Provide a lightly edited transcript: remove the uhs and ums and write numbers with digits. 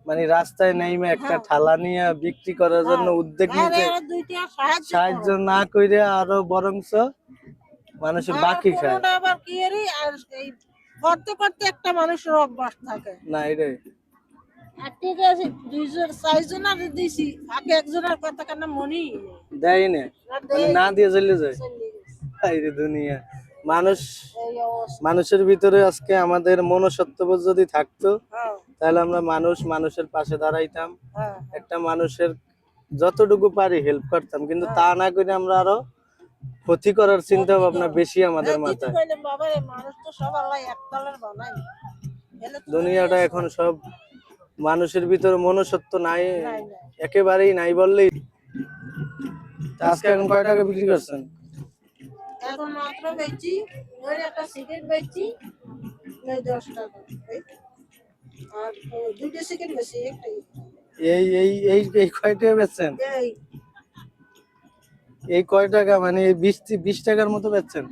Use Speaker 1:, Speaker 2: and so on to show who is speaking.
Speaker 1: মানে রাস্তায় নেমে একটা ঠালা নিয়ে বিক্রি করার জন্য উদ্যোগ নিতে সাহায্য না করে আরো বরংস মানুষের বাকি খায়
Speaker 2: আবার কি এর আর এই করতে করতে একটা মানুষের অভ্যাস থাকে
Speaker 1: না এটাই
Speaker 2: আর ঠিক আছে দুইজন চারজন আর দিছি আগে একজনের কথা কেন মনি
Speaker 1: দেয় না মানে না দিয়ে চলে যায় এই রে দুনিয়া মানুষ মানুষের ভিতরে আজকে আমাদের মনুষ্যত্ববোধ যদি থাকতো তাহলে আমরা মানুষের পাশে দাঁড়াইতাম একটা মানুষের যতটুকু পারি হেল্প করতাম কিন্তু তা না করে আমরা আরো ক্ষতি করার চিন্তা ভাবনা বেশি আমাদের মাথায় দুনিয়াটা এখন সব মানুষের ভিতরে মনুষ্যত্ব নাই একেবারেই নাই বললেই আজকে এখন কয় টাকা বিক্রি করছেন
Speaker 2: এখন মাত্র বেচি ওই একটা সিগারেট বেচি 10 টাকা আর দুটো সিগারেট বেচি একটাই
Speaker 1: এই কয় টাকা বেচছেন এই কয় টাকা মানে 20 টাকার মতো বেচছেন